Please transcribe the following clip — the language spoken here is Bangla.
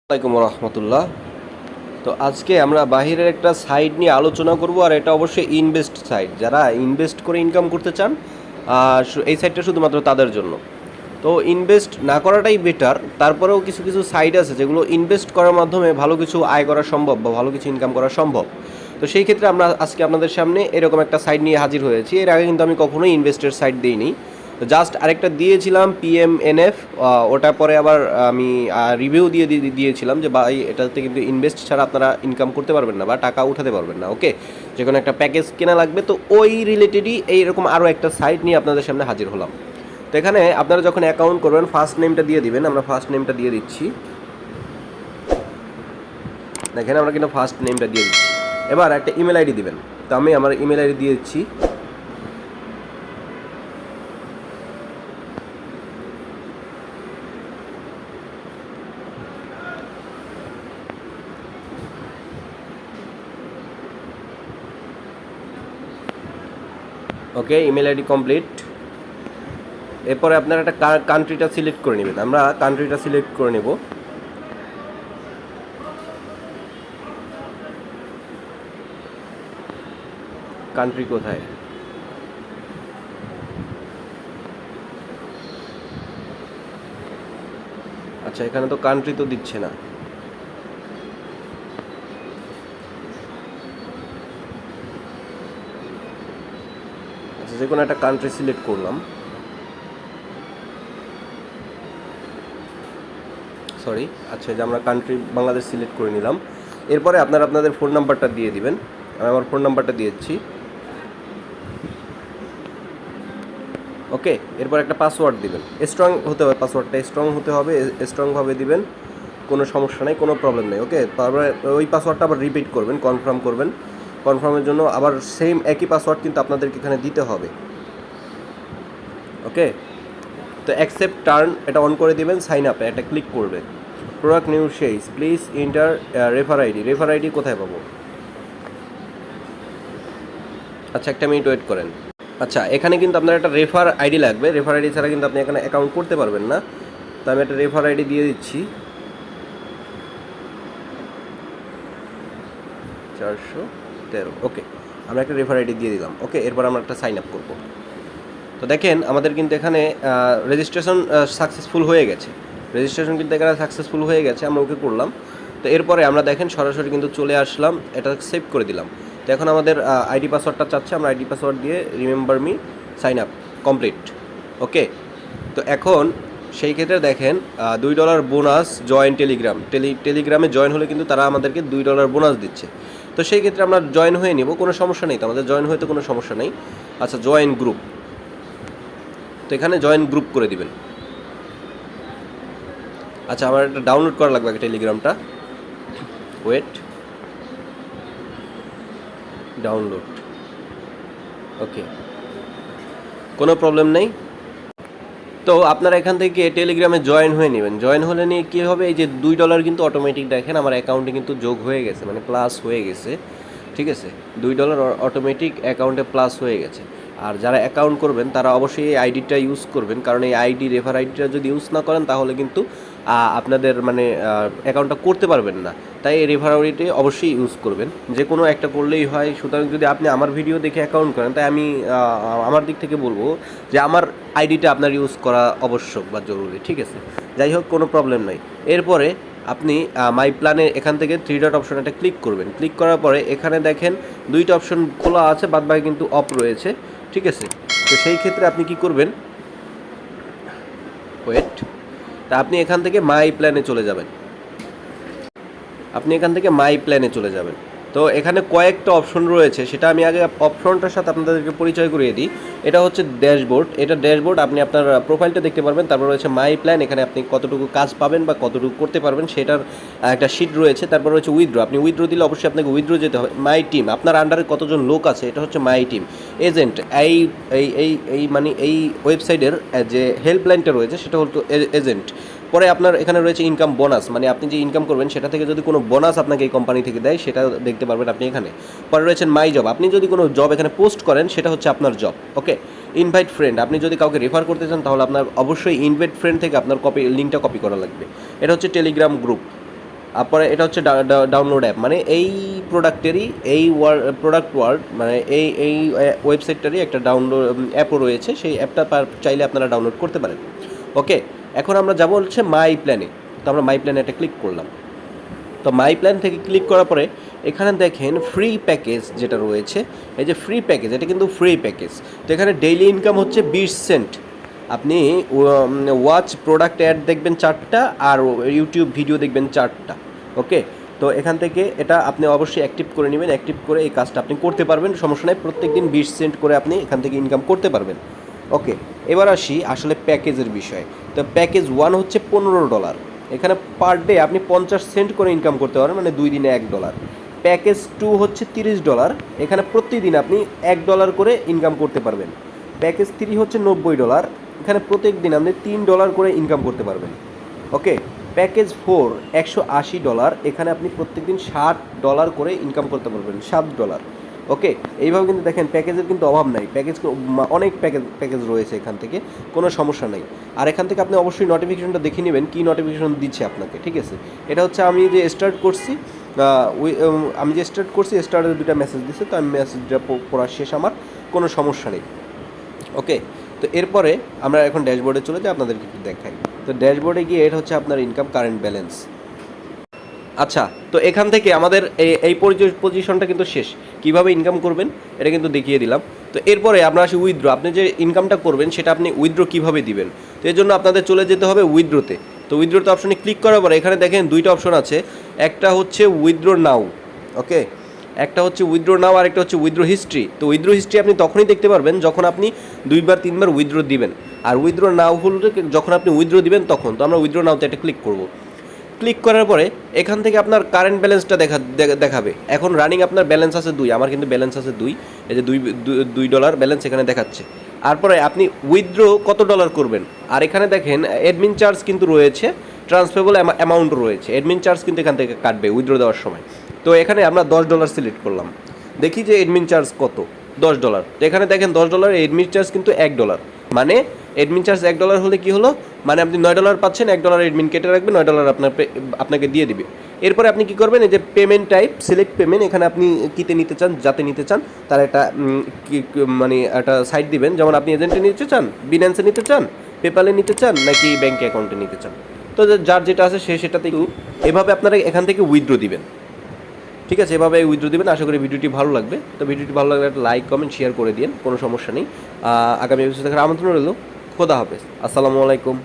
আসসালামু আলাইকুম রহমতুল্লাহ। তো আজকে আমরা বাহিরের একটা সাইট নিয়ে আলোচনা করব, আর এটা অবশ্যই ইনভেস্ট সাইট। যারা ইনভেস্ট করে ইনকাম করতে চান এই সাইটটা শুধুমাত্র তাদের জন্য। তো ইনভেস্ট না করাটাই বেটার, তারপরেও কিছু কিছু সাইট আছে যেগুলো ইনভেস্ট করার মাধ্যমে ভালো কিছু আয় করা সম্ভব বা ভালো কিছু ইনকাম করা সম্ভব। তো সেই ক্ষেত্রে আমরা আজকে আপনাদের সামনে এরকম একটা সাইট নিয়ে হাজির হয়েছি। এর আগে কিন্তু আমি কখনোই ইনভেস্টের সাইট দিইনি। তো জাস্ট আরেকটা দিয়েছিলাম PMNF, ওটার পরে আবার আমি রিভিউ দিয়েছিলাম যে ভাই এটাতে কিন্তু ইনভেস্ট ছাড়া আপনারা ইনকাম করতে পারবেন না বা টাকা উঠাতে পারবেন না। ওকে, যে কোনো একটা প্যাকেজ কেনা লাগবে। তো ওই রিলেটেডই এইরকম আরও একটা সাইট নিয়ে আপনাদের সামনে হাজির হলাম। তো এখানে আপনারা যখন অ্যাকাউন্ট করবেন ফার্স্ট নেমটা দিয়ে দিবেন। আমরা ফার্স্ট নেমটা দিয়ে দিচ্ছি, দেখেন আমরা কিন্তু ফার্স্ট নেমটা দিয়ে দিচ্ছি। এবার একটা ইমেল আইডি দিবেন। তো আমি আমার ইমেল আইডি দিয়ে দিচ্ছি। ওকে, ইমেল আইডি কমপ্লিট। এরপরে আপনারা একটা কান্ট্রিটা সিলেক্ট করে নেবেন। আমরা কান্ট্রিটা সিলেক্ট করে নেব। কান্ট্রি কোথায়? আচ্ছা, এখানে তো কান্ট্রি তো দিচ্ছে না। আচ্ছা, যে কোনো একটা কান্ট্রি সিলেক্ট করলাম। সরি, আচ্ছা, যে আমরা কান্ট্রি বাংলাদেশ সিলেক্ট করে নিলাম। এরপরে আপনারা আপনাদের ফোন নাম্বারটা দিয়ে দিবেন। আমি আমার ফোন নাম্বারটা দিয়েছি। ওকে, এরপর একটা পাসওয়ার্ড দিবেন। স্ট্রং হতে হবে, পাসওয়ার্ডটা স্ট্রং হতে হবে, স্ট্রংভাবে দিবেন, কোনো সমস্যা নেই, কোনো প্রবলেম নেই। ওকে, তারপরে ওই পাসওয়ার্ডটা আবার রিপিট করবেন, কনফার্ম করবেন। কনফার্মের জন্য আবার সেম একই পাসওয়ার্ড কিন্তু আপনাদেরকে এখানে দিতে হবে। ওকে, তো অ্যাকসেপ্ট টার্ন এটা অন করে দিবেন। সাইন আপে এটা ক্লিক করবে। প্রোডাক্ট নিউ শেইস please enter refer ID. Refer ID কোথায় পাবো? আচ্ছা, একটা মিনিট ওয়েট করেন। আচ্ছা, এখানে কিন্তু আপনার একটা রেফার আইডি লাগবে। রেফার আইডি ছাড়া কিন্তু আপনি এখানে অ্যাকাউন্ট করতে পারবেন না। তো আমি একটা রেফার আইডি দিয়ে দিচ্ছি, 413। ওকে, আমরা একটা রেফার আইডি দিয়ে দিলাম। ওকে, এরপর আমরা একটা সাইন আপ করবো। তো দেখেন আমাদের কিন্তু এখানে রেজিস্ট্রেশন সাকসেসফুল হয়ে গেছে। রেজিস্ট্রেশন কিন্তু এখানে সাকসেসফুল হয়ে গেছে, আমরা ওকে করলাম। তো এরপরে আমরা দেখেন সরাসরি কিন্তু চলে আসলাম, এটা সেভ করে দিলাম। তো এখন আমাদের আইডি পাসওয়ার্ডটা চাচ্ছে, আমরা আইডি পাসওয়ার্ড দিয়ে remember me sign up complete. Okay, তো এখন সেই ক্ষেত্রে দেখেন $2 বোনাস জয়েন টেলিগ্রাম। টেলিগ্রামে জয়েন হলে কিন্তু তারা আমাদেরকে $2 বোনাস দিচ্ছে। তো সেই ক্ষেত্রে আমরা জয়েন হয়ে নেব, কোনো সমস্যা নেই। তো আমাদের জয়েন হয়ে তো কোনো সমস্যা নেই। আচ্ছা, জয়েন গ্রুপ। তো এখানে জয়েন গ্রুপ করে দিবেন। আচ্ছা, আমার একটা ডাউনলোড করা লাগবে টেলিগ্রামটা। Wait, download. ওকে, কোনো প্রবলেম নেই। তো আপনারা এখান থেকে টেলিগ্রামে জয়েন হয়ে নেবেন। জয়েন হলে নিয়ে কী হবে, এই যে $2 কিন্তু অটোমেটিক দেখেন আমার অ্যাকাউন্টে কিন্তু যোগ হয়ে গেছে, মানে প্লাস হয়ে গেছে। ঠিক আছে, $2 অটোমেটিক অ্যাকাউন্টে প্লাস হয়ে গেছে। আর যারা অ্যাকাউন্ট করবেন তারা অবশ্যই এই আইডিটা ইউজ করবেন, কারণ এই আইডি রেফার আইডিটা যদি ইউজ না করেন তাহলে কিন্তু আপনাদের মানে অ্যাকাউন্টটা করতে পারবেন না। তাই এই রেফার আইডিটি অবশ্যই ইউজ করবেন, যে কোনো একটা করলেই হয়। সুতরাং যদি আপনি আমার ভিডিও দেখে অ্যাকাউন্ট করেন, তাই আমি আমার দিক থেকে বলবো যে আমার আইডিটা আপনার ইউজ করা আবশ্যক বা জরুরি। ঠিক আছে, যাই হোক, কোনো প্রবলেম নাই। এরপরে আপনি মাই প্ল্যানে এখান থেকে 3 ডট অপশন একটা ক্লিক করবেন। ক্লিক করার পরে এখানে দেখেন 2টা অপশন খোলা আছে, বাদবাকি কিন্তু অফ রয়েছে। ঠিক আছে, তো সেই ক্ষেত্রে আপনি কি করবেন, ওয়েট, তা আপনি এখান থেকে মাই প্ল্যানে চলে যাবেন। আপনি এখান থেকে মাই প্ল্যানে চলে যাবেন। তো এখানে কয়েকটা অপশন রয়েছে, সেটা আমি আগে অপশনটার সাথে আপনাদেরকে পরিচয় করিয়ে দিই। এটা হচ্ছে ড্যাশবোর্ড। এটা ড্যাশবোর্ড, আপনি আপনার প্রোফাইলটা দেখতে পারবেন। তারপর রয়েছে মাই প্ল্যান, এখানে আপনি কতটুকু কাজ পাবেন বা কতটুকু করতে পারবেন সেটার একটা শিট রয়েছে। তারপর রয়েছে উইথড্র। আপনি উইথড্র দিলে অবশ্যই আপনাকে উইথড্র যেতে হবে। মাই টিম, আপনার আন্ডারে কতজন লোক আছে, এটা হচ্ছে মাই টিম। এজেন্ট, এই এই এই এই মানে এই ওয়েবসাইটের যে হেল্পলাইনটা রয়েছে সেটা হলো এজেন্ট। পরে আপনার এখানে রয়েছে ইনকাম বোনাস, মানে আপনি যে ইনকাম করবেন সেটা থেকে যদি কোনো বোনাস আপনাকে এই কোম্পানি থেকে দেয় সেটা দেখতে পারবেন আপনি এখানে। পরে রয়েছেন মাই জব, আপনি যদি কোনো জব এখানে পোস্ট করেন সেটা হচ্ছে আপনার জব। ওকে, ইনভাইট ফ্রেন্ড, আপনি যদি কাউকে রেফার করতে চান তাহলে আপনার অবশ্যই ইনভাইট ফ্রেন্ড থেকে আপনার লিঙ্কটা কপি করা লাগবে। এটা হচ্ছে টেলিগ্রাম গ্রুপ। তারপরে এটা হচ্ছে ডাউনলোড অ্যাপ, মানে এই প্রোডাক্টেরই এই প্রোডাক্ট ওয়ার্ল্ড মানে এই ওয়েবসাইটটারই একটা ডাউনলোড অ্যাপও রয়েছে, সেই অ্যাপটা চাইলে আপনারা ডাউনলোড করতে পারেন। ওকে, এখন আমরা যাবো হচ্ছে মাই প্ল্যানে। তো আমরা মাই প্ল্যানে একটা ক্লিক করলাম। তো মাই প্ল্যান থেকে ক্লিক করার পরে এখানে দেখেন ফ্রি প্যাকেজ যেটা রয়েছে, এই যে ফ্রি প্যাকেজ, এটা কিন্তু ফ্রি প্যাকেজ। তো এখানে ডেইলি ইনকাম হচ্ছে 20 সেন্ট। আপনি ওয়াচ প্রোডাক্ট অ্যাড দেখবেন 4টা, আর ইউটিউব ভিডিও দেখবেন 4টা। ওকে, তো এখান থেকে এটা আপনি অবশ্যই অ্যাক্টিভ করে নেবেন। অ্যাক্টিভ করে এই কাজটা আপনি করতে পারবেন, সমস্যা নেই। প্রত্যেক দিন 20 সেন্ট করে আপনি এখান থেকে ইনকাম করতে পারবেন। ওকে, এবার আসি আসলে প্যাকেজের বিষয়ে। তো প্যাকেজ 1 হচ্ছে $15। এখানে পার ডে আপনি 50 সেন্ট করে ইনকাম করতে পারেন, মানে 2 দিনে $1। প্যাকেজ 2 হচ্ছে $30। এখানে প্রতিদিন আপনি $1 করে ইনকাম করতে পারবেন। প্যাকেজ 3 হচ্ছে $90। এখানে প্রত্যেক দিন আপনি $3 করে ইনকাম করতে পারবেন। ওকে, প্যাকেজ 4 $180। এখানে আপনি প্রত্যেক দিন $60 করে ইনকাম করতে পারবেন, $7। ওকে, এইভাবে কিন্তু দেখেন প্যাকেজের কিন্তু অভাব নাই। প্যাকেজ অনেক প্যাকেজ রয়েছে, এখান থেকে কোনো সমস্যা নেই। আর এখান থেকে আপনি অবশ্যই নোটিফিকেশনটা দেখে নেবেন, কী নোটিফিকেশন দিচ্ছে আপনাকে। ঠিক আছে, এটা হচ্ছে আমি যে স্টার্ট করছি, স্টার্টের 2টা মেসেজ দিচ্ছে, তো আমি মেসেজটা পড়া শেষ, আমার কোনো সমস্যা নেই। ওকে, তো এরপরে আমরা এখন ড্যাশবোর্ডে চলে যাই, আপনাদেরকে একটু দেখাই। তো ড্যাশবোর্ডে গিয়ে এটা হচ্ছে আপনার ইনকাম কারেন্ট ব্যালেন্স। আচ্ছা, তো এখান থেকে আমাদের এই পজিশনটা কিন্তু শেষ। কিভাবে ইনকাম করবেন এটা কিন্তু দেখিয়ে দিলাম। তো এরপরে আমরা আসি উইথড্র। আপনি যে ইনকামটা করবেন সেটা আপনি উইথড্র কীভাবে দিবেন, তো এর জন্য আপনাদের চলে যেতে হবে উইথড্রোতে। তো উইথড্রোতে অপশনে ক্লিক করার পরে এখানে দেখেন 2টা অপশন আছে, একটা হচ্ছে উইথড্র নাও। ওকে, একটা হচ্ছে উইথড্র নাও আর একটা হচ্ছে উইথড্র হিস্ট্রি। তো উইথড্র হিস্ট্রি আপনি তখনই দেখতে পারবেন যখন আপনি 2-3বার উইথড্র দিবেন, আর উইথড্র নাও হলো যখন আপনি উইথড্র দিবেন তখন। তো আমরা উইথড্র নাওতে একটা ক্লিক করব। ক্লিক করার পরে এখান থেকে আপনার কারেন্ট ব্যালেন্সটা দেখাবে। এখন রানিং আপনার ব্যালেন্স আছে 2, আমার কিন্তু ব্যালেন্স আছে 2, এই যে $2 ব্যালেন্স এখানে দেখাচ্ছে। তারপরে আপনি উইথড্র কত ডলার করবেন, আর এখানে দেখেন অ্যাডমিন চার্জ কিন্তু রয়েছে, ট্রান্সফারেবল অ্যামাউন্ট রয়েছে। অ্যাডমিন চার্জ কিন্তু এখান থেকে কাটবে উইথড্র দেওয়ার সময়। তো এখানে আমরা $10 সিলেক্ট করলাম, দেখি যে অ্যাডমিন চার্জ কত, $10। তো এখানে দেখেন $10, অ্যাডমিন চার্জ কিন্তু $1। মানে অ্যাডমিন চার্জ $1 হলে কি হলো, মানে আপনি $9 পাচ্ছেন, $1 অ্যাডমিন কেটে রাখবেন, $9 আপনাকে দিয়ে দিবে। এরপরে আপনি কি করবেন, এই যে পেমেন্ট টাইপ সিলেক্ট পেমেন্ট, এখানে আপনি কিতে নিতে চান, যাতে নিতে চান তার একটা মানে একটা সাইট দিবেন। যেমন আপনি এজেন্টে নিতে চান, বিনান্সে নিতে চান, পেপ্যালে নিতে চান, নাকি ব্যাঙ্ক অ্যাকাউন্টে নিতে চান। তো যার যেটা আছে সেটাতে এভাবে আপনারা এখান থেকে উইথড্র দিবেন। ঠিক আছে, এভাবে উইথড্র দিবেন। আশা করি ভিডিওটি ভালো লাগবে। তো ভিডিওটি ভালো লাগলে একটা লাইক কমেন্ট শেয়ার করে দিন, কোনো সমস্যা নেই। আগামী এপিসোড দেখার আমন্ত্রণ রইল। খোদা হাফেজ, আসসালামু আলাইকুম।